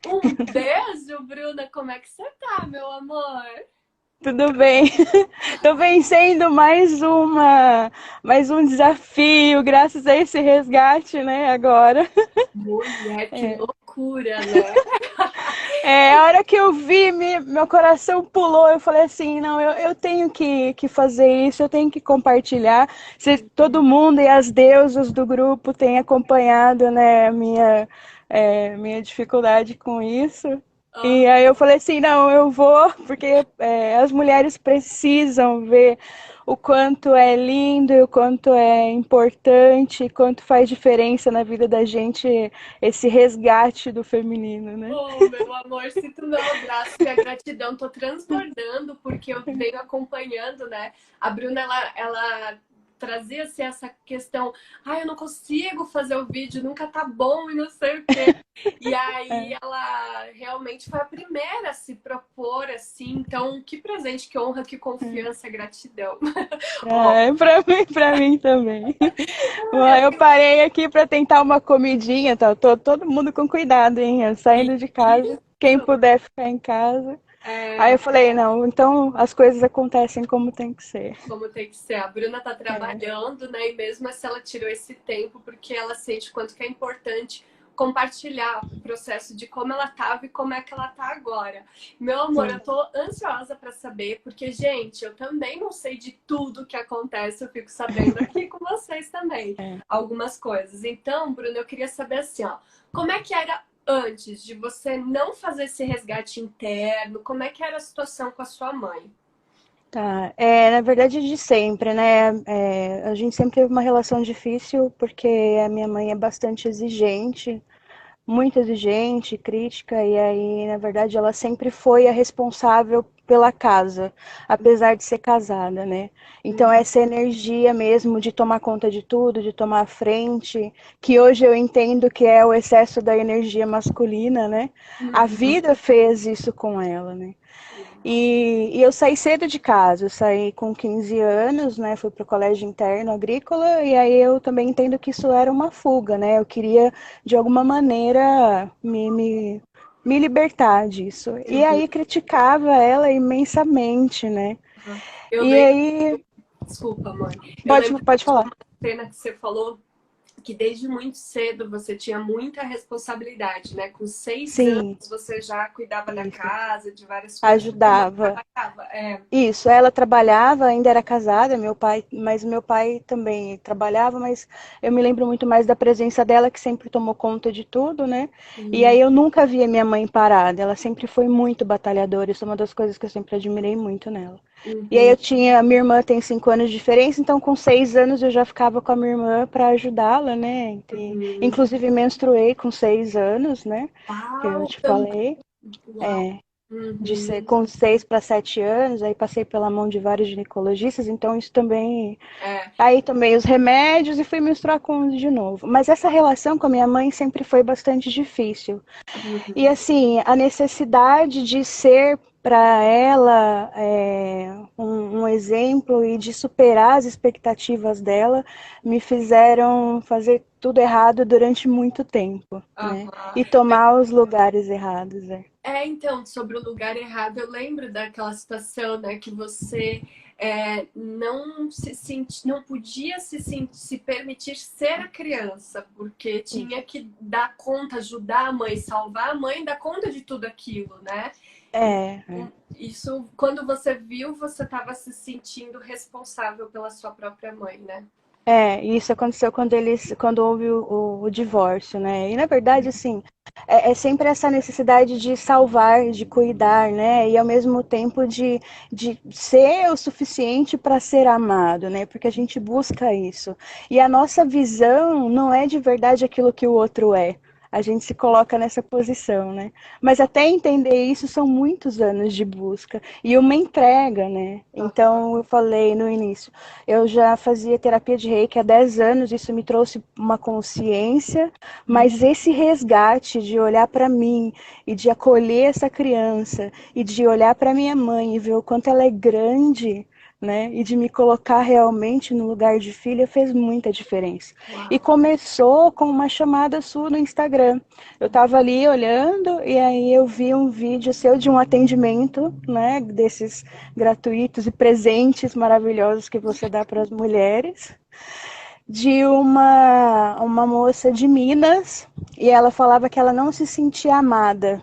Um beijo, Bruna. Como é que você tá, meu amor? Tudo bem? Tô vencendo mais um desafio, graças a esse resgate, né, agora. Mulher, que É, loucura, né? a hora que eu vi, meu coração pulou, eu falei assim, não, eu tenho que fazer isso, eu tenho que compartilhar. Se todo mundo e as deusas do grupo têm acompanhado, né, minha dificuldade com isso. E Ah, aí eu falei assim, não, eu vou, porque as mulheres precisam ver o quanto é lindo, e o quanto é importante, e quanto faz diferença na vida da gente esse resgate do feminino, né? oh, meu amor, sinto meu abraço e a gratidão. Tô transbordando porque eu venho acompanhando, né? A Bruna, ela trazia assim, essa questão, eu não consigo fazer o vídeo, nunca tá bom e não sei o quê. E aí É, ela realmente foi a primeira a se propor assim. Então, que presente, que honra, que confiança, gratidão. Ó, pra mim também. Bom, eu parei aqui para tentar uma comidinha, tá? Tô todo mundo com cuidado, hein? Eu saindo de casa, quem isso. puder ficar em casa. Aí É, eu falei, não, então as coisas acontecem como tem que ser. como tem que ser. A Bruna tá É, trabalhando, né? E mesmo assim ela tirou esse tempo porque ela sente quanto que é importante compartilhar o processo de como ela tava e como é que ela tá agora. Meu amor, eu sim. tô ansiosa para saber, porque, gente, eu também não sei de tudo que acontece, eu fico sabendo aqui com vocês também, É. algumas coisas. Então, Bruna, eu queria saber assim, ó, como é que era antes de você não fazer esse resgate interno? Como é que era a situação com a sua mãe? Tá, na verdade de sempre, né? A gente sempre teve uma relação difícil porque a minha mãe é bastante exigente, muito exigente, crítica, e aí, na verdade, ela sempre foi a responsável pela casa, apesar de ser casada, né? Então, Uhum, essa energia mesmo de tomar conta de tudo, de tomar a frente, que hoje eu entendo que é o excesso da energia masculina, né? A uhum, vida fez isso com ela, né? E eu saí cedo de casa, eu saí com 15 anos, né? Fui para o colégio interno agrícola, e aí eu também entendo que isso era uma fuga, né? Eu queria, de alguma maneira, me libertar disso. E uhum. aí criticava ela imensamente, né? Aham. Eu E lembro, aí, desculpa, mãe. Eu lembro pode de falar. uma cena que você falou que desde muito cedo você tinha muita responsabilidade, né? Com 6 anos Sim, você já cuidava da isso. casa, de várias coisas. Sua mãe Ajudava. trabalhava. É. Isso, ela trabalhava, ainda era casada, mas meu pai também trabalhava, mas eu me lembro muito mais da presença dela, que sempre tomou conta de tudo, né? E Uhum, aí eu nunca via minha mãe parada, ela sempre foi muito batalhadora, isso é uma das coisas que eu sempre admirei muito nela. E aí uhum, eu tinha, minha irmã tem 5 anos de diferença, então com 6 anos eu já ficava com a minha irmã para ajudá-la, né? uhum. Inclusive menstruei com 6 anos, né? Que eu Uau, te também. falei. Uau. É, de Uhum. ser com 6 para 7 anos, aí passei pela mão de vários ginecologistas, então isso também. É. Aí tomei os remédios e fui menstruar com 11 de novo. Mas essa relação com a minha mãe sempre foi bastante difícil. E Uhum. assim, a necessidade de ser para ela um exemplo e de superar as expectativas dela me fizeram fazer tudo errado durante muito tempo, né? Aham. E tomar os lugares errados, né? Então, sobre o lugar errado, eu lembro daquela situação, né, que você não se sente, não podia se permitir ser a criança, porque tinha que dar conta, ajudar a mãe, salvar a mãe, dar conta de tudo aquilo, né? É. Isso, quando você viu, você estava se sentindo responsável pela sua própria mãe, né? E isso aconteceu quando houve o divórcio, né? E na verdade, assim, é sempre essa necessidade de salvar, de cuidar, né? E ao mesmo tempo de ser o suficiente para ser amado, né? Porque a gente busca isso. E a nossa visão não é de verdade aquilo que o outro é. A gente se coloca nessa posição, né? Mas até entender isso são muitos anos de busca e uma entrega, né? Então, eu falei no início, eu já fazia terapia de reiki há 10 anos, isso me trouxe uma consciência, mas esse resgate de olhar para mim e de acolher essa criança e de olhar para minha mãe e ver o quanto ela é grande, né? E de me colocar realmente no lugar de filha fez muita diferença. E Uau. começou com uma chamada sua no Instagram. Eu estava ali olhando e aí eu vi um vídeo seu de um atendimento, né? Desses gratuitos e presentes maravilhosos que você dá para as mulheres. De uma moça de Minas e ela falava que ela não se sentia amada.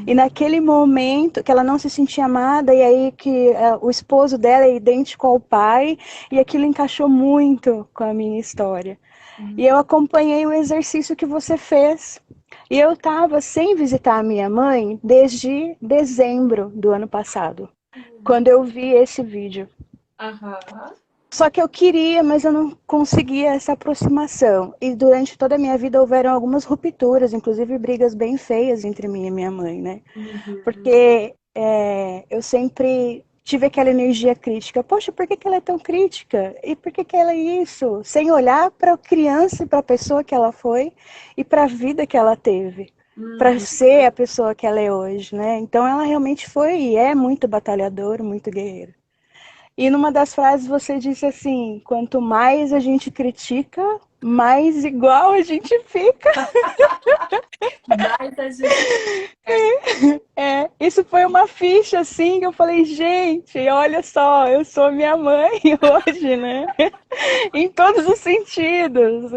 E naquele momento que ela não se sentia amada, e aí que o esposo dela é idêntico ao pai, e aquilo encaixou muito com a minha história. E eu acompanhei o exercício que você fez. E eu estava sem visitar a minha mãe desde dezembro do ano passado, quando eu vi esse vídeo. Aham. Só que eu queria, mas eu não conseguia essa aproximação. E durante toda a minha vida houveram algumas rupturas, inclusive brigas bem feias entre mim e minha mãe, né? Porque eu sempre tive aquela energia crítica. Poxa, por que ela é tão crítica? E por que ela é isso? Sem olhar para a criança e para a pessoa que ela foi e para a vida que ela teve. Para ser a pessoa que ela é hoje, né? Então ela realmente foi e é muito batalhadora, muito guerreira. E numa das frases você disse assim: quanto mais a gente critica, mais igual a gente fica. Mas a gente. Isso foi uma ficha assim que eu falei, gente, olha só, eu sou minha mãe hoje, né? Em todos os sentidos.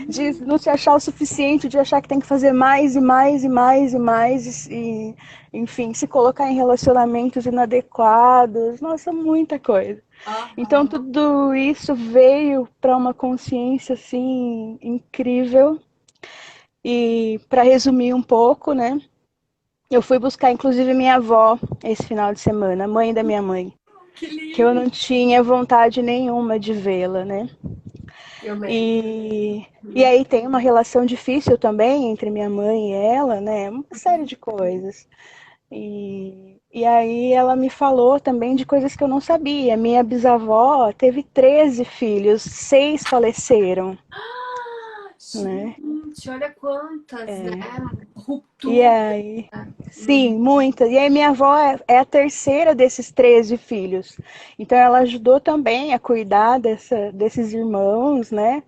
De não se achar o suficiente, de achar que tem que fazer mais e mais e mais e mais, e enfim, se colocar em relacionamentos inadequados. Nossa, muita coisa. Então tudo isso veio para uma consciência assim incrível. E para resumir um pouco, né? Eu fui buscar inclusive minha avó esse final de semana, a mãe da minha mãe, Que que eu lindo! não tinha vontade nenhuma de vê-la, né? Eu mesmo. E aí tem uma relação difícil também entre minha mãe e ela, né? Uma série de coisas. E aí ela me falou também de coisas que eu não sabia. Minha bisavó teve 13 filhos, 6 faleceram, né? Gente, olha quantas, né? E Ruptura. aí, sim, muitas. E aí minha avó é a terceira desses 13 filhos. Então ela ajudou também a cuidar desses irmãos, né?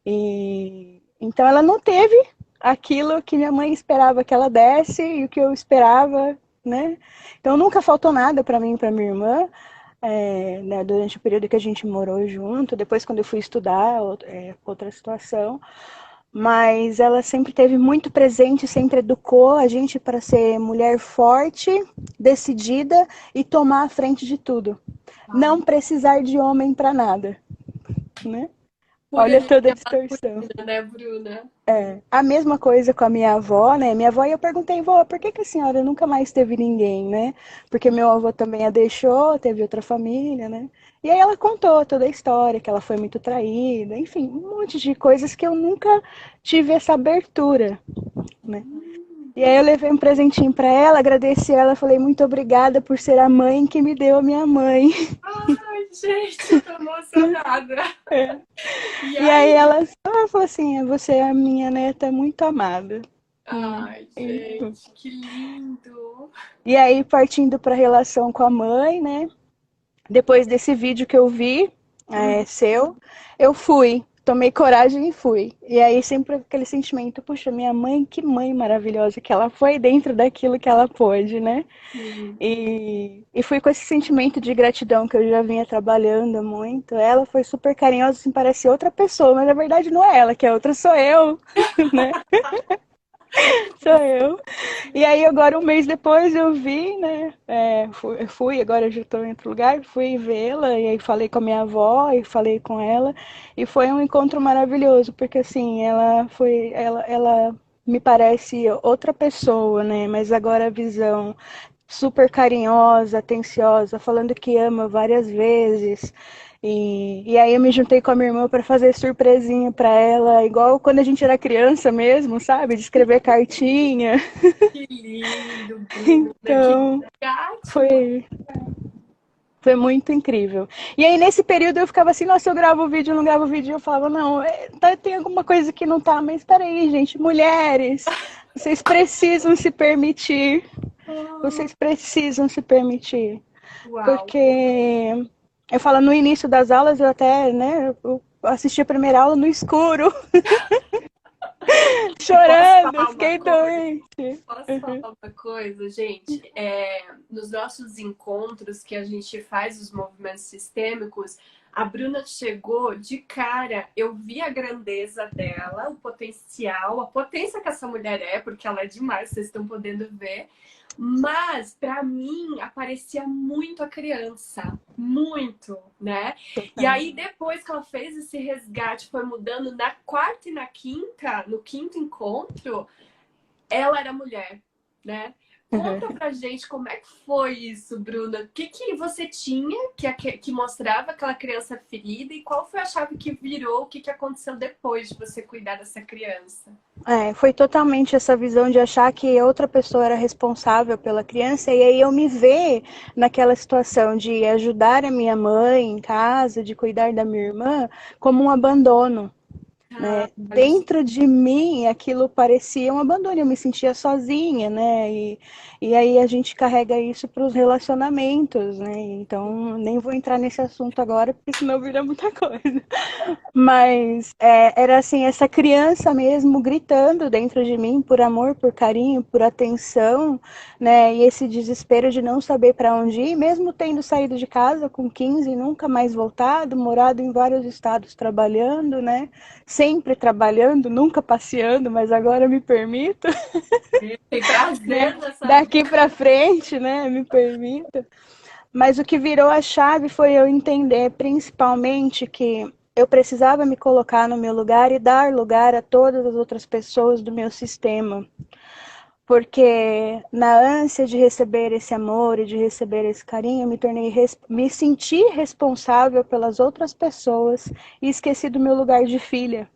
E então ela não teve aquilo que minha mãe esperava que ela desse e o que eu esperava, né? Então nunca faltou nada para mim e para minha irmã, né, durante o período que a gente morou junto. Depois quando eu fui estudar, outra situação. Mas ela sempre teve muito presente, sempre educou a gente para ser mulher forte, decidida e tomar a frente de tudo. Não precisar de homem para nada, né? Por Olha toda a energia distorção. masculina, né, Bruna? A mesma coisa com a minha avó, né? Minha avó, eu perguntei, vó, por que a senhora nunca mais teve ninguém, né? Porque meu avô também a deixou, teve outra família, né? E aí ela contou toda a história, que ela foi muito traída, enfim, um monte de coisas que eu nunca tive essa abertura, né? E aí eu levei um presentinho para ela, agradeci ela, falei muito obrigada por ser a mãe que me deu a minha mãe. Ai, gente, eu tô emocionada. É. E E aí aí? ela só falou assim, você é a minha neta muito amada. Ai, E, gente, que lindo. e aí, partindo para a relação com a mãe, né? Depois desse vídeo que eu vi, seu, eu fui. Tomei coragem e fui. E aí sempre aquele sentimento, puxa, minha mãe, que mãe maravilhosa que ela foi dentro daquilo que ela pôde, né? Sim. E fui com esse sentimento de gratidão que eu já vinha trabalhando muito. Ela foi super carinhosa, assim, parece outra pessoa, mas na verdade não é ela, que é outra sou eu, né? Sou eu. E aí agora um mês depois eu vi, né? Fui, agora eu já estou em outro lugar, fui vê-la e aí falei com a minha avó e falei com ela e foi um encontro maravilhoso porque assim ela me parece outra pessoa, né? Mas agora a visão super carinhosa, atenciosa, falando que ama várias vezes. E aí eu me juntei com a minha irmã para fazer surpresinha para ela, igual quando a gente era criança mesmo, sabe? De escrever cartinha. Que lindo, Bruna. Que Então, gato. foi, foi muito incrível. E aí nesse período eu ficava assim, nossa, eu gravo vídeo, eu não gravo vídeo. Eu falava, não, tem alguma coisa que não tá, mas peraí, gente, mulheres, vocês precisam se permitir. Oh, Vocês precisam se permitir. uau. Porque Eu falo, no início das aulas, eu até, né, eu assisti a primeira aula no escuro, E posso chorando, falar uma fiquei coisa? doente. Posso falar uma coisa, gente? Nos nossos encontros que a gente faz os movimentos sistêmicos, a Bruna chegou de cara. Eu vi a grandeza dela, o potencial, a potência que essa mulher é, porque ela é demais, vocês estão podendo ver. Mas, para mim, aparecia muito a criança. Muito, né? E aí, depois que ela fez esse resgate, foi mudando na quarta e na quinta, no quinto encontro, ela era mulher, né? Conta pra gente como é que foi isso, Bruna. O que, que você tinha que mostrava aquela criança ferida e qual foi a chave que virou? O que, que aconteceu depois de você cuidar dessa criança? Foi totalmente essa visão de achar que outra pessoa era responsável pela criança, e aí eu me ver naquela situação de ajudar a minha mãe em casa, de cuidar da minha irmã, como um abandono. Ah, Né? olha só. Dentro de mim aquilo parecia um abandono, eu me sentia sozinha, né? E aí a gente carrega isso para os relacionamentos, né? Então nem vou entrar nesse assunto agora, porque senão vira muita coisa. Mas era assim, essa criança mesmo gritando dentro de mim por amor, por carinho, por atenção, né? E esse desespero de não saber para onde ir, mesmo tendo saído de casa com 15 e nunca mais voltado, morado em vários estados trabalhando, né? Sempre trabalhando, nunca passeando, mas agora me permito, Tem né? prazer nessa Daqui vida. para frente, né? Me permito. Mas o que virou a chave foi eu entender, principalmente, que eu precisava me colocar no meu lugar e dar lugar a todas as outras pessoas do meu sistema. Porque na ânsia de receber esse amor e de receber esse carinho, eu me senti responsável pelas outras pessoas e esqueci do meu lugar de filha.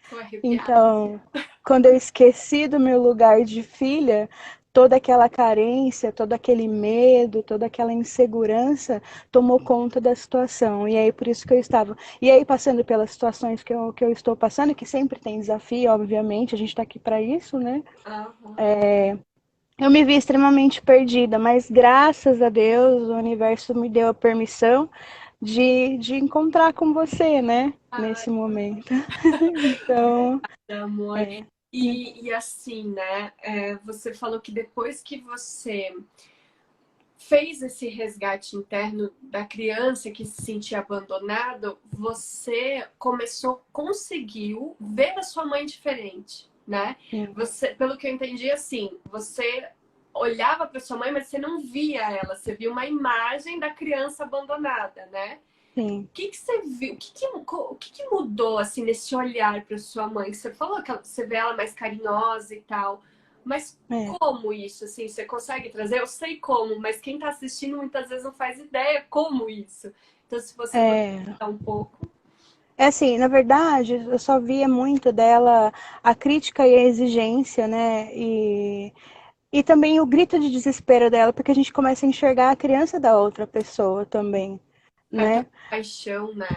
Tô arrepiada. Então, quando eu esqueci do meu lugar de filha, toda aquela carência, todo aquele medo, toda aquela insegurança tomou conta da situação. E aí, por isso que eu estava. E aí, passando pelas situações que eu estou passando, que sempre tem desafio, obviamente, a gente está aqui para isso, né? Aham. Eu me vi extremamente perdida, mas graças a Deus o universo me deu a permissão de encontrar com você, né? Ai, Nesse momento. Então, amor. é. E assim, né? Você falou que depois que você fez esse resgate interno da criança que se sentia abandonado, você conseguiu ver a sua mãe diferente, né? Você, pelo que eu entendi, assim, você olhava para sua mãe, mas você não via ela, você via uma imagem da criança abandonada, né? Sim. O que que você viu? O que que mudou assim nesse olhar para sua mãe? Você falou que você vê ela mais carinhosa e tal, mas É. como isso? Assim, você consegue trazer? Eu sei como, mas quem está assistindo muitas vezes não faz ideia como isso. Então, se você puder É, dar um pouco. é assim, na verdade, eu só via muito dela a crítica e a exigência, né? E também o grito de desespero dela, porque a gente começa a enxergar a criança da outra pessoa também, Carta né? paixão, né?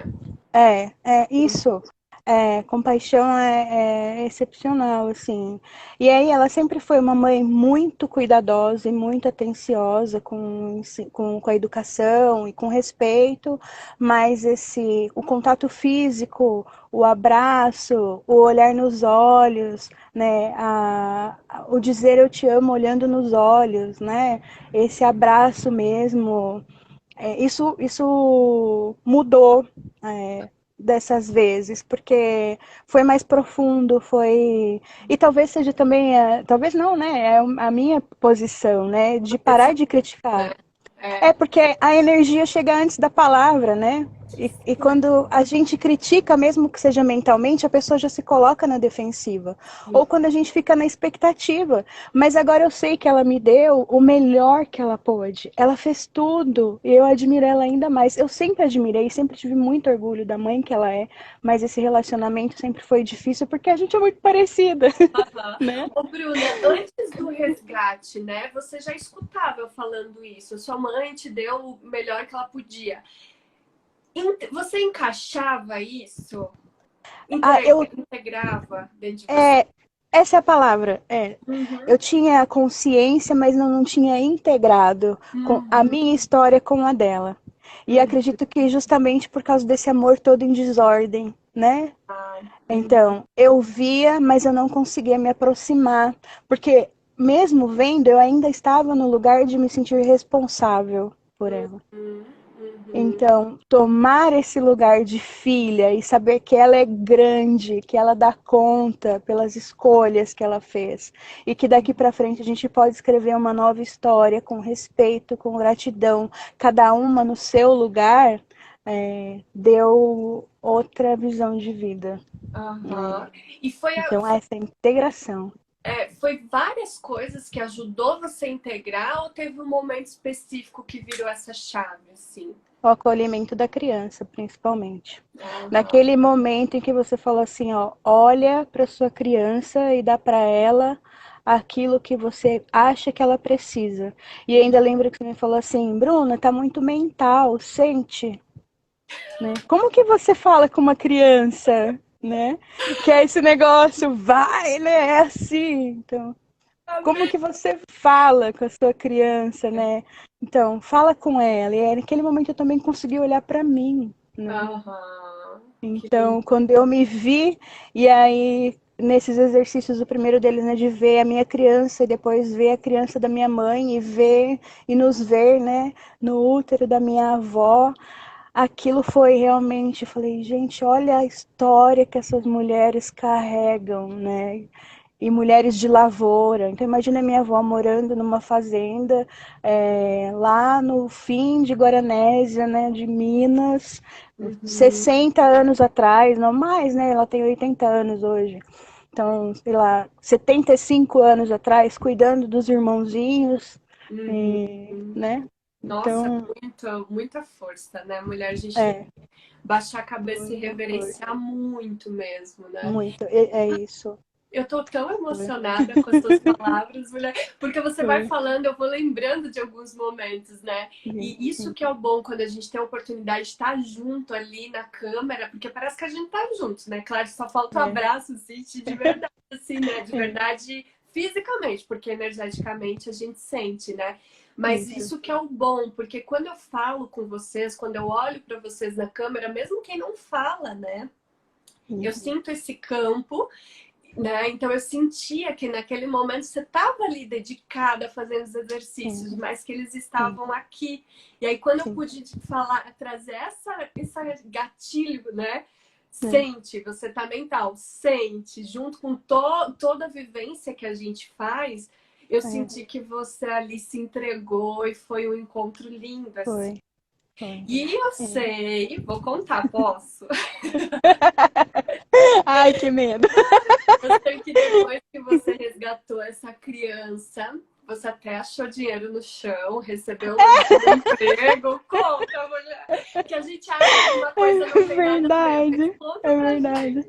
É isso. Compaixão é excepcional, assim. E aí ela sempre foi uma mãe muito cuidadosa e muito atenciosa com a educação e com respeito, mas o contato físico, o abraço, o olhar nos olhos, né, o dizer eu te amo olhando nos olhos, né, esse abraço mesmo, isso mudou, dessas vezes, porque foi mais profundo, foi. E talvez seja também, talvez não, né? É a minha posição, né? De parar de Né? criticar. É, Porque a energia chega antes da palavra, né? E quando a gente critica, mesmo que seja mentalmente, a pessoa já se coloca na defensiva. Ou quando a gente fica na expectativa. Mas agora eu sei que ela me deu o melhor que ela pôde. Ela fez tudo e eu admiro ela ainda mais. Eu sempre admirei, sempre tive muito orgulho da mãe que ela é, mas esse relacionamento sempre foi difícil porque a gente é muito parecida, aham. né? Ô, Bruna, antes do resgate, né? Você já escutava eu falando isso. Sua mãe te deu o melhor que ela podia. Você encaixava isso? Ah, Integrava dentro de você? essa é a palavra. Uhum, Eu tinha a consciência, mas não tinha integrado com a uhum, minha história com a dela. E acredito que justamente por causa desse amor todo em desordem, né? Então, eu via, mas eu não conseguia me aproximar, porque mesmo vendo, eu ainda estava no lugar de me sentir responsável por ela. Então, tomar esse lugar de filha e saber que ela é grande, que ela dá conta pelas escolhas que ela fez e que daqui para frente a gente pode escrever uma nova história com respeito, com gratidão, cada uma no seu lugar, deu outra visão de vida. Aham. E foi, Então, essa integração. foi várias coisas que ajudou você a integrar ou teve um momento específico que virou essa chave, assim? O acolhimento da criança, principalmente. Aham. Naquele momento em que você falou assim, ó, olha para sua criança e dá para ela aquilo que você acha que ela precisa. E ainda lembro que você me falou assim, Bruna, tá muito mental, sente. Né? Como que você fala com uma criança, né? Que é esse negócio, vai, né? É assim. Então, como que você fala com a sua criança, né? Então, fala com ela. E aí, naquele momento eu também consegui olhar para mim, né? Aham. Que Então, lindo. quando eu me vi, e aí nesses exercícios, o primeiro deles, né, de ver a minha criança e depois ver a criança da minha mãe e ver e nos ver, né, no útero da minha avó, aquilo foi realmente, falei, gente, olha a história que essas mulheres carregam, né? E mulheres de lavoura. Então imagina minha avó morando numa fazenda lá no fim de Guaranésia, né, de Minas, Uhum. 60 anos atrás, não mais, né? Ela tem 80 anos hoje. Então, sei lá, 75 anos atrás, cuidando dos irmãozinhos, Uhum. né? Nossa, Então, muita força, né? Mulher, a gente tem que é, baixar a cabeça e muita força. reverenciar muito mesmo, né? Muito, é isso. Eu tô tão emocionada com as suas palavras, mulher, porque você vai Foi. falando, eu vou lembrando de alguns momentos, né? E isso que é o bom quando a gente tem a oportunidade de estar junto ali na câmera, porque parece que a gente tá junto, né? Claro, só falta o É, abraço, assim, de verdade, assim, né? De é, verdade fisicamente, porque energeticamente a gente sente, né? Mas isso, isso que é o bom, porque quando eu falo com vocês, quando eu olho para vocês na câmera, mesmo quem não fala, né? Eu isso. sinto esse campo, né? Então eu sentia que naquele momento você estava ali dedicada fazendo os exercícios, Sim, mas que eles sim, estavam aqui. E aí quando eu sim. pude falar, trazer essa gatilho, né? É, Sente, você tá mental, sente, junto com toda a vivência que a gente faz, eu é, senti que você ali se entregou e foi um encontro lindo, assim. foi, foi. E eu É. sei, vou contar, posso? Ai, que medo. Eu sei que depois que você resgatou essa criança, você até achou dinheiro no chão, recebeu um emprego. Conta, mulher! Que a gente acha que uma coisa não É tem nada a ver, mas verdade, conta é pra gente. verdade.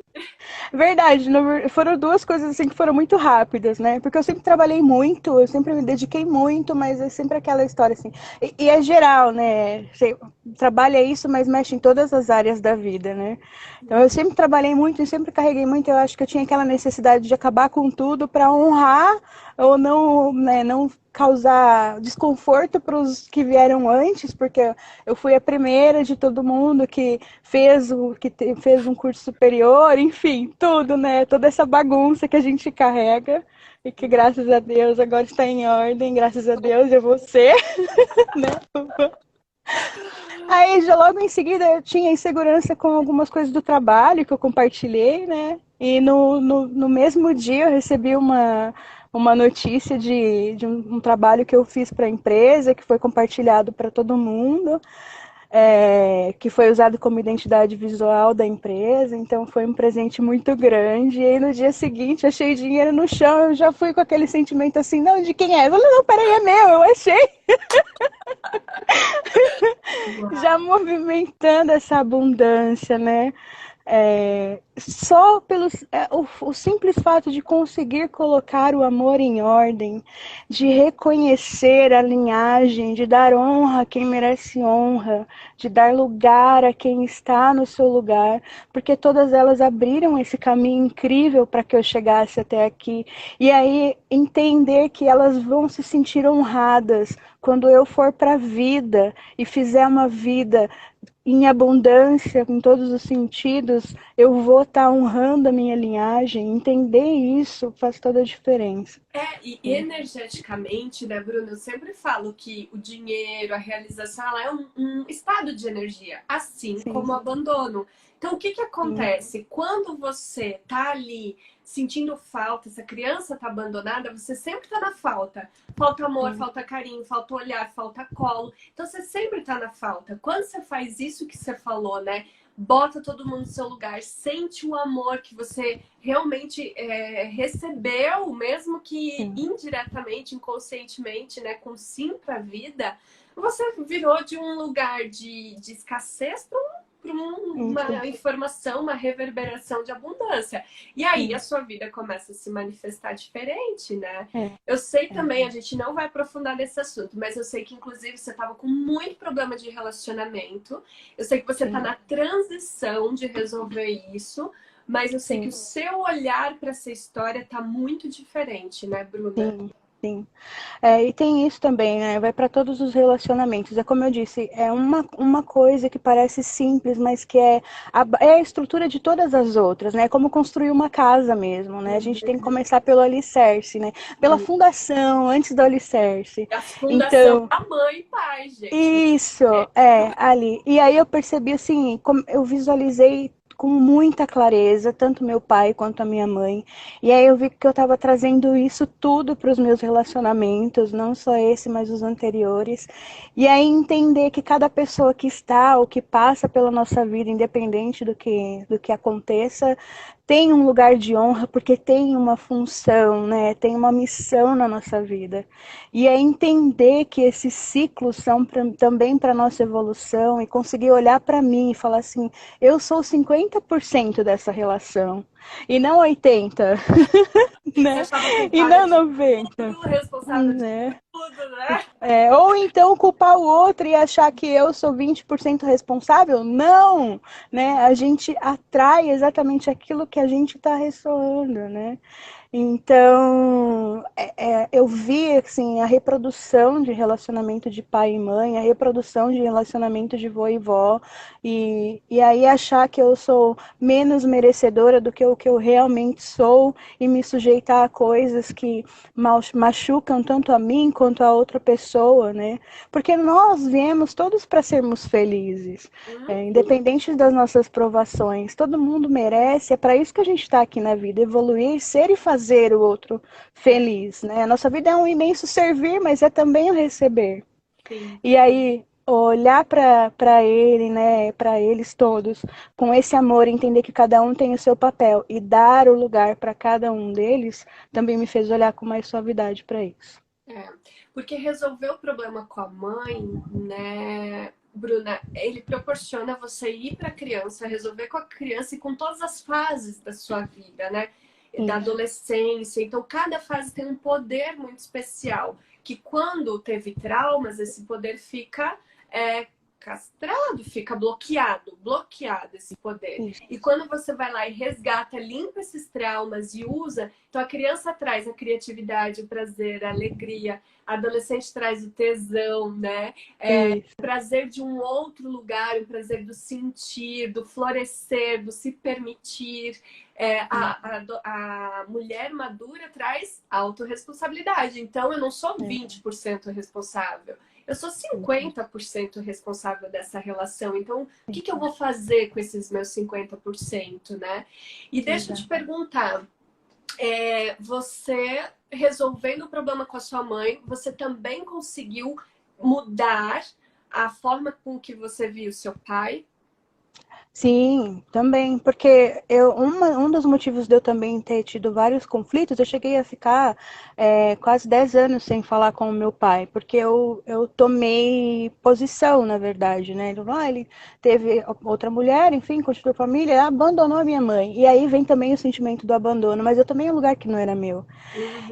Verdade, foram duas coisas assim que foram muito rápidas, né? Porque eu sempre trabalhei muito, eu sempre me dediquei muito, mas é sempre aquela história assim. E é geral, né? Você trabalha isso, mas mexe em todas as áreas da vida, né? Então eu sempre trabalhei muito e sempre carreguei muito. Eu acho que eu tinha aquela necessidade de acabar com tudo para honrar ou não, né, não causar desconforto para os que vieram antes, porque eu fui a primeira de todo mundo que fez um curso superior, enfim, tudo, né? Toda essa bagunça que a gente carrega e que graças a Deus agora está em ordem, graças a Deus é você, né? Aí já logo em seguida eu tinha insegurança com algumas coisas do trabalho que eu compartilhei, né? E no mesmo dia eu recebi uma notícia de um trabalho que eu fiz para a empresa, que foi compartilhado para todo mundo, que foi usado como identidade visual da empresa, então foi um presente muito grande. E aí no dia seguinte achei dinheiro no chão, eu já fui com aquele sentimento assim, não, de quem é? Eu falei, não, peraí, é meu, eu achei. Já Uau. movimentando essa abundância, né? Só o simples fato de conseguir colocar o amor em ordem, de reconhecer a linhagem, de dar honra a quem merece honra, de dar lugar a quem está no seu lugar, porque todas elas abriram esse caminho incrível para que eu chegasse até aqui. E aí entender que elas vão se sentir honradas quando eu for para a vida e fizer uma vida em abundância, em todos os sentidos, eu vou estar honrando a minha linhagem. Entender isso faz toda a diferença. E energeticamente, né, Bruno? Eu sempre falo que o dinheiro, a realização, ela é um estado de energia, assim Sim, como o abandono. Então, o que que sim, acontece? Quando você tá ali sentindo falta, essa criança tá abandonada, você sempre tá na falta. Falta amor, sim, falta carinho, falta olhar, falta colo. Então, você sempre tá na falta. Quando você faz isso que você falou, né? Bota todo mundo no seu lugar, sente o amor que você realmente recebeu, mesmo que sim, indiretamente, inconscientemente, né, com sim para a vida, você virou de um lugar de escassez para isso, uma informação, uma reverberação de abundância. E aí a sim, sua vida começa a se manifestar diferente, né? é, Eu sei é, também, a gente não vai aprofundar nesse assunto, mas eu sei que inclusive você estava com muito problema de relacionamento. Eu sei que você está sim, na transição de resolver isso, mas eu sei que o sim. seu olhar para essa história está muito diferente, né, Bruna? Sim, sim. E tem isso também, né? Vai para todos os relacionamentos. É como eu disse, é uma coisa que parece simples, mas que é a estrutura de todas as outras, né? É como construir uma casa mesmo, né? A gente tem que começar pelo alicerce, né? Pela fundação, antes do alicerce. A fundação Então, da mãe e pai, gente. isso, ali. E aí eu percebi assim, como eu visualizei com muita clareza, tanto meu pai quanto a minha mãe. E aí eu vi que eu estava trazendo isso tudo para os meus relacionamentos, não só esse, mas os anteriores. E aí entender que cada pessoa que está ou que passa pela nossa vida, independente do que aconteça, tem um lugar de honra porque tem uma função, né? Tem uma missão na nossa vida. E é entender que esses ciclos são também para nossa evolução e conseguir olhar para mim e falar assim, eu sou 50% dessa relação e não 80, Você né? achava E culpada não de 90, tudo, responsável de né? tudo, né? Ou então culpar o outro e achar que eu sou 20% responsável? Não, né? A gente atrai exatamente aquilo que a gente está ressoando, né? Então, eu vi assim, a reprodução de relacionamento de pai e mãe, a reprodução de relacionamento de vô e vó, e aí achar que eu sou menos merecedora do que o que eu realmente sou e me sujeitar a coisas que machucam tanto a mim quanto a outra pessoa, né? Porque nós viemos todos para sermos felizes, independente das nossas provações. Todo mundo merece, é para isso que a gente está aqui na vida, evoluir, ser e fazer o outro feliz, né? A nossa vida é um imenso servir, mas é também o receber. Sim. E aí olhar para ele, né, para eles todos, com esse amor, entender que cada um tem o seu papel e dar o lugar para cada um deles, também me fez olhar com mais suavidade para isso. Porque resolver o problema com a mãe, né, Bruna, ele proporciona você ir para a criança, resolver com a criança e com todas as fases da sua vida, né? Da Isso, adolescência. Então, cada fase tem um poder muito especial, que quando teve traumas, esse poder fica castrado, fica bloqueado esse poder. isso, E quando você vai lá e resgata, limpa esses traumas e usa, então a criança traz a criatividade, o prazer, a alegria, a adolescente traz o tesão, né? isso, O prazer de um outro lugar, o prazer do sentir, do florescer, do se permitir. A mulher madura traz autorresponsabilidade. Então, eu não sou 20% responsável. Eu sou 50% responsável dessa relação. Então, o que, que eu vou fazer com esses meus 50%, né? E deixa eu te exato. perguntar, você resolvendo o problema com a sua mãe, você também conseguiu mudar a forma com que você viu seu pai? Sim, também, porque um dos motivos de eu também ter tido vários conflitos, eu cheguei a ficar quase 10 anos sem falar com o meu pai, porque eu tomei posição, na verdade, né? Ele teve outra mulher, enfim, constituiu família, abandonou a minha mãe. E aí vem também o sentimento do abandono, mas eu tomei um lugar que não era meu.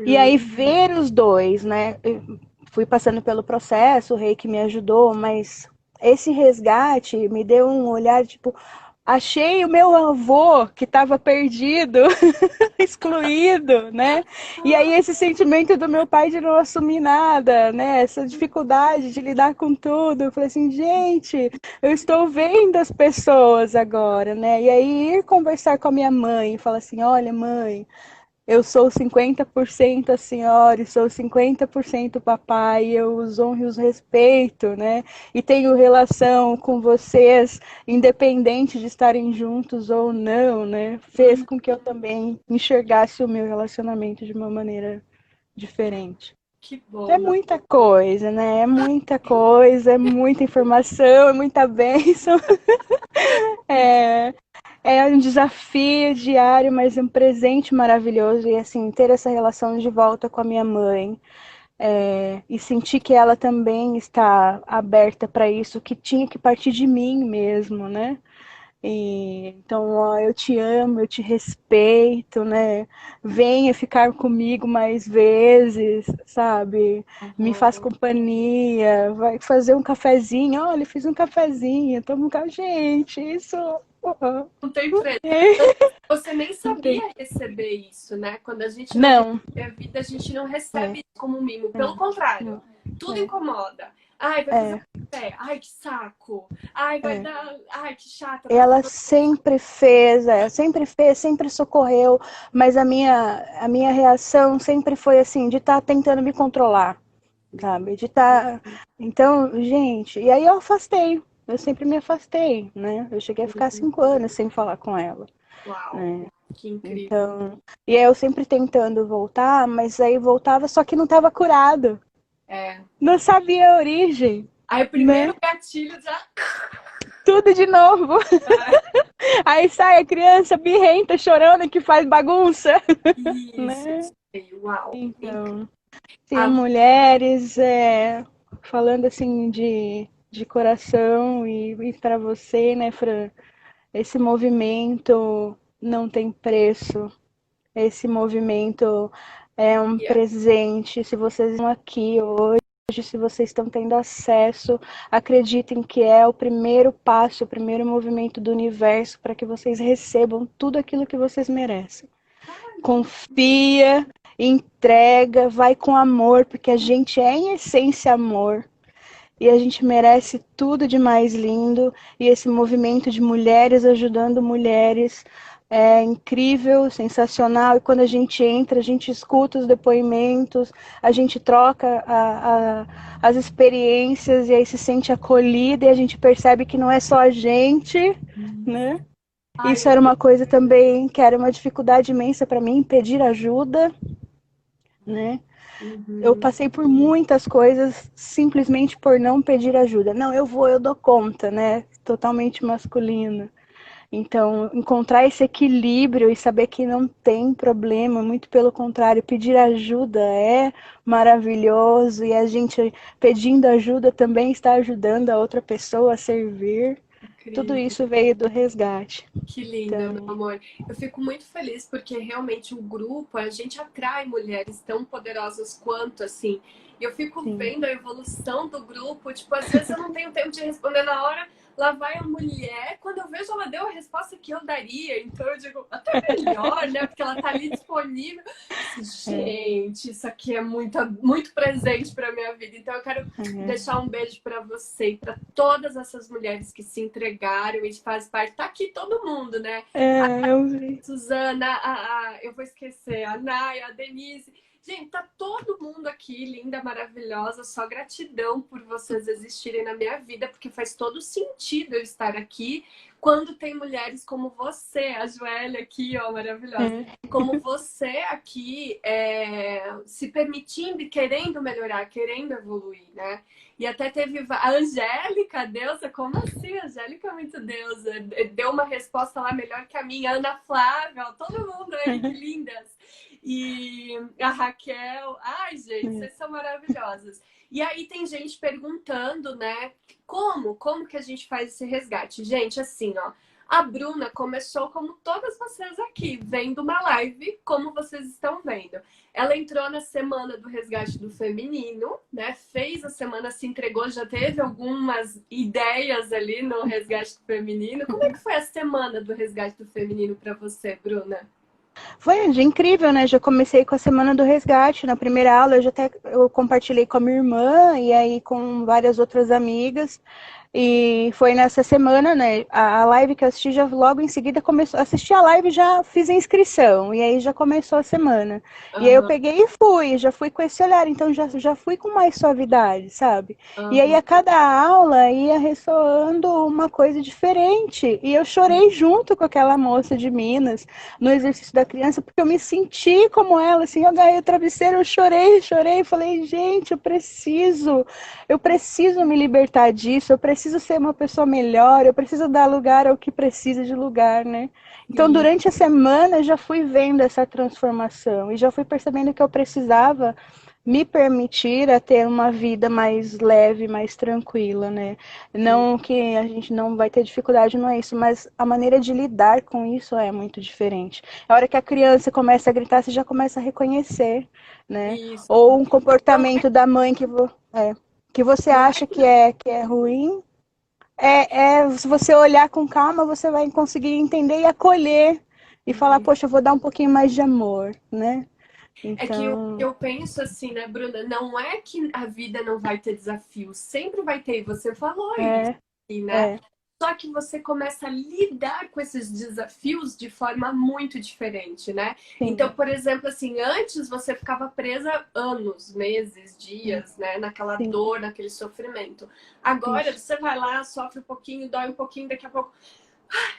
E Uhum. aí ver os dois, né? Eu fui passando pelo processo, o rei que me ajudou, mas esse resgate me deu um olhar, tipo, achei o meu avô que estava perdido, excluído, né? E aí esse sentimento do meu pai de não assumir nada, né? Essa dificuldade de lidar com tudo. Eu falei assim, gente, eu estou vendo as pessoas agora, né? E aí ir conversar com a minha mãe e falar assim, olha, mãe, eu sou 50% a senhora e sou 50% o papai, eu os honro e os respeito, né? E tenho relação com vocês, independente de estarem juntos ou não, né? Fez Uhum. com que eu também enxergasse o meu relacionamento de uma maneira diferente. Que É bom, não. muita coisa, né? É muita coisa, é muita informação, é muita bênção. É, é um desafio diário, mas um presente maravilhoso. E assim, ter essa relação de volta com a minha mãe. E sentir que ela também está aberta para isso, que tinha que partir de mim mesmo, né? Então, ó, eu te amo, eu te respeito, né? Venha ficar comigo mais vezes, sabe? Me faz Uhum. companhia, vai fazer um cafezinho. Olha, fiz um cafezinho, toma um café. Gente, isso. Uhum. Não tem preço. Você nem sabia receber isso, né? Quando a gente não Não, recebe a vida, a gente não é, recebe isso como um mimo. Pelo é, contrário, não, tudo é, incomoda. Ai, vai fazer é, um café. Ai, que saco. Ai, vai é. dar. Ai, que chata. Tá Ela falando. sempre fez, sempre socorreu, mas a minha reação sempre foi assim, de estar tentando me controlar, sabe? De estar. Então, gente, e aí eu afastei, eu sempre me afastei, né? Eu cheguei a ficar 5 anos sem falar com ela, Uau, né? que incrível. Então, e aí eu sempre tentando voltar, mas aí voltava, só que não estava curado, É. não sabia a origem, Aí o primeiro né? gatilho já. Tudo de novo. Aí sai a criança birrenta, chorando, que faz bagunça, Isso. né? Uau. Então, sim, Ah, mulheres, falando assim de coração e para você, né, Fran, esse movimento não tem preço. Esse movimento é um presente. Se vocês estão aqui hoje, se vocês estão tendo acesso, acreditem que é o primeiro passo, o primeiro movimento do universo para que vocês recebam tudo aquilo que vocês merecem. Confia, entrega, vai com amor, porque a gente é em essência amor. E a gente merece tudo de mais lindo. E esse movimento de mulheres ajudando mulheres é incrível, sensacional. E quando a gente entra, a gente escuta os depoimentos, a gente troca as experiências e aí se sente acolhida e a gente percebe que não é só a gente, né? ai, Isso era uma coisa também que era uma dificuldade imensa para mim, pedir ajuda, né? Eu uhum. passei por muitas coisas simplesmente por não pedir ajuda. Não, eu vou, eu dou conta, né? Totalmente masculino. Então, encontrar esse equilíbrio e saber que não tem problema, muito pelo contrário, pedir ajuda é maravilhoso e a gente pedindo ajuda também está ajudando a outra pessoa a servir. Tudo Incrível. isso veio do resgate. Que linda, meu Então, amor. Eu fico muito feliz porque realmente o grupo, a gente atrai mulheres tão poderosas quanto, assim. E eu fico sim. vendo a evolução do grupo. Tipo, às vezes eu não tenho tempo de responder na hora. Lá vai a mulher, quando eu vejo, ela deu a resposta que eu daria. Então eu digo, até melhor, né? Porque ela tá ali disponível. É, Gente, isso aqui é muito presente para minha vida. Então eu quero é, deixar um beijo para você e para todas essas mulheres que se entregaram e fazem parte. Tá aqui todo mundo, né? A eu vi. Suzana, eu vou esquecer, a Naya, a Denise. Gente, tá todo mundo aqui, linda, maravilhosa. Só gratidão por vocês existirem na minha vida, porque faz todo sentido eu estar aqui quando tem mulheres como você, a Joélia aqui, ó, maravilhosa. Como você aqui, se permitindo e querendo melhorar, querendo evoluir, né? E até teve a Angélica, deusa, como assim? A Angélica é muito deusa. Deu uma resposta lá melhor que a minha. Ana Flávia, ó, todo mundo aí, que lindas. E a Raquel. Ai, gente, vocês são maravilhosas. E aí tem gente perguntando, né? Como que a gente faz esse resgate? Gente, assim, ó. A Bruna começou como todas vocês aqui, vendo uma live, como vocês estão vendo. Ela entrou na semana do resgate do feminino, né? Fez a semana, se entregou, já teve algumas ideias ali no resgate do feminino. Como é que foi a semana do resgate do feminino para você, Bruna? Foi um dia incrível, né? Já comecei com a semana do resgate. Na primeira aula eu compartilhei com a minha irmã e aí com várias outras amigas. E foi nessa semana, né? A live que eu assisti já logo em seguida começou. Assisti a live e já fiz a inscrição. E aí já começou a semana. E aí eu peguei e já fui com esse olhar. Então já fui com mais suavidade, sabe? E aí a cada aula ia ressoando uma coisa diferente. E eu chorei junto com aquela moça de Minas no exercício da criança, porque eu me senti como ela, assim, eu agarrei o travesseiro, eu chorei, falei, gente, eu preciso me libertar disso, eu preciso ser uma pessoa melhor, eu preciso dar lugar ao que precisa de lugar, né? Então, durante a semana, eu já fui vendo essa transformação e já fui percebendo que eu precisava me permitir a ter uma vida mais leve, mais tranquila, né? Não que a gente não vai ter dificuldade, não é isso, mas a maneira de lidar com isso é muito diferente. A hora que a criança começa a gritar, você já começa a reconhecer, né? Isso. Ou um comportamento da mãe que você acha que é ruim, se você olhar com calma, você vai conseguir entender e acolher e falar, poxa, eu vou dar um pouquinho mais de amor, né? É que Então, eu penso assim, né, Bruna? Não é que a vida não vai ter desafios, sempre vai ter, e você falou isso, né? Só que você começa a lidar com esses desafios de forma muito diferente, né? sim. Então, por exemplo, assim, antes você ficava presa anos, meses, dias, né? Naquela dor, naquele sofrimento. Agora você vai lá, sofre um pouquinho, dói um pouquinho, daqui a pouco.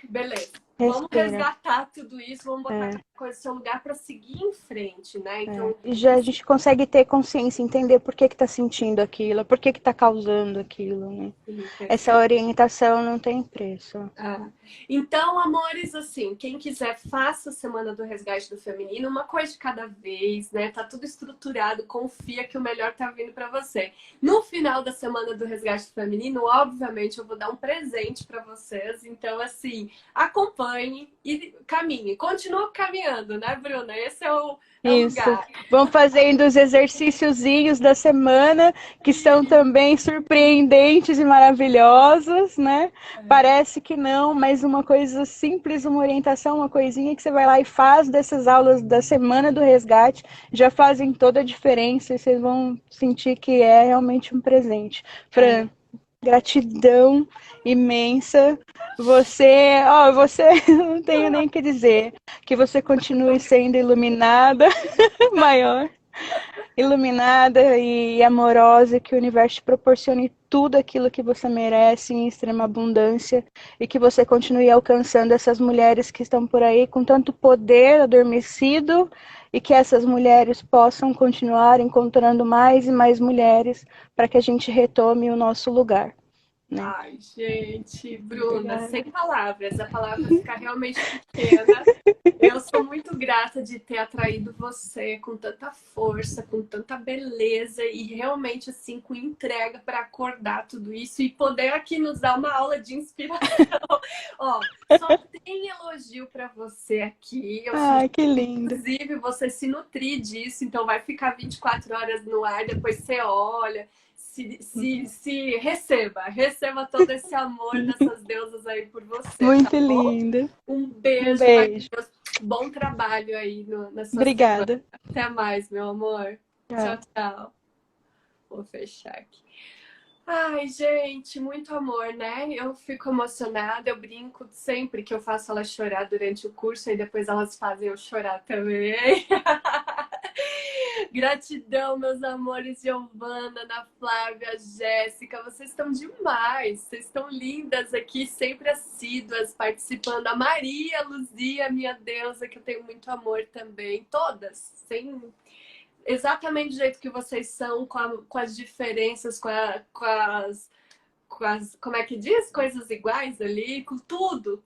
Beleza. Vamos resgatar tudo isso, vamos botar cada coisa no seu lugar para seguir em frente, né? Então, E já a gente consegue ter consciência, entender por que está sentindo aquilo, por que está causando aquilo, né? Essa orientação não tem preço. Então, amores, assim, quem quiser, faça a Semana do Resgate do Feminino, uma coisa de cada vez, né? Tá tudo estruturado, confia que o melhor tá vindo para você. No final da Semana do Resgate do Feminino, obviamente, eu vou dar um presente para vocês. Então, assim, acompanhe e caminhe. Continua caminhando, né, Bruna? Esse é o lugar. Vão fazendo os exercíciozinhos da semana, que são também surpreendentes e maravilhosos, né? Parece que não, mas uma coisa simples, uma orientação, uma coisinha que você vai lá e faz dessas aulas da semana do resgate, já fazem toda a diferença e vocês vão sentir que é realmente um presente. Fran, gratidão imensa. Você não tenho nem o que dizer. Que você continue sendo iluminada, maior, iluminada e amorosa, que o universo te proporcione tudo aquilo que você merece em extrema abundância e que você continue alcançando essas mulheres que estão por aí com tanto poder adormecido e que essas mulheres possam continuar encontrando mais e mais mulheres para que a gente retome o nosso lugar. Né? Ai, gente, Bruna, sem palavras, a palavra fica realmente pequena. Eu sou muito grata de ter atraído você com tanta força, com tanta beleza e realmente assim com entrega para acordar tudo isso e poder aqui nos dar uma aula de inspiração. Ó, só tem elogio para você aqui. Que lindo. Inclusive, você se nutrir disso, então vai ficar 24 horas no ar, depois você olha. Se receba todo esse amor dessas deusas aí por você. Muito tá linda. Um beijo. Bom trabalho aí na sua Obrigada. semana. Até mais, meu amor. Tchau, tchau. Vou fechar aqui. Ai, gente, muito amor, né? Eu fico emocionada, eu brinco sempre que eu faço elas chorar durante o curso e depois elas fazem eu chorar também. Gratidão, meus amores, Giovana, Ana Flávia, Jéssica, vocês estão demais, vocês estão lindas aqui, sempre assíduas, participando. A Maria, a Luzia, minha deusa, que eu tenho muito amor também, todas, sem... exatamente do jeito que vocês são, com as diferenças, como é que diz? Coisas iguais ali, com tudo,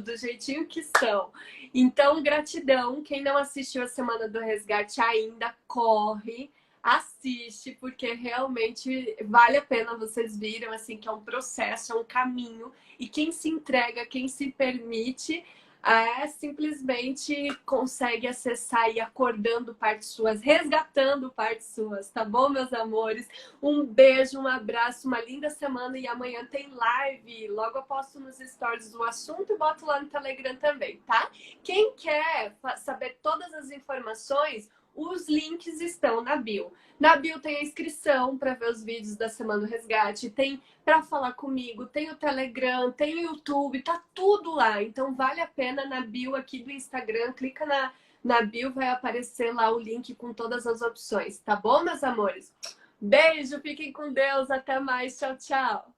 do jeitinho que são. Então, gratidão. Quem não assistiu a Semana do Resgate ainda, corre, assiste, porque realmente vale a pena. Vocês viram, assim, que é um processo, é um caminho. E quem se entrega, quem se permite, simplesmente consegue acessar e acordando partes suas, resgatando partes suas, tá bom, meus amores? Um beijo, um abraço, uma linda semana e amanhã tem live. Logo eu posto nos stories o assunto e boto lá no Telegram também, tá? Quem quer saber todas as informações, os links estão na bio. Na bio tem a inscrição para ver os vídeos da Semana do Resgate, tem para falar comigo, tem o Telegram, tem o YouTube, tá tudo lá. Então vale a pena na bio aqui do Instagram, clica na bio, vai aparecer lá o link com todas as opções, tá bom, meus amores? Beijo, fiquem com Deus, até mais, tchau, tchau.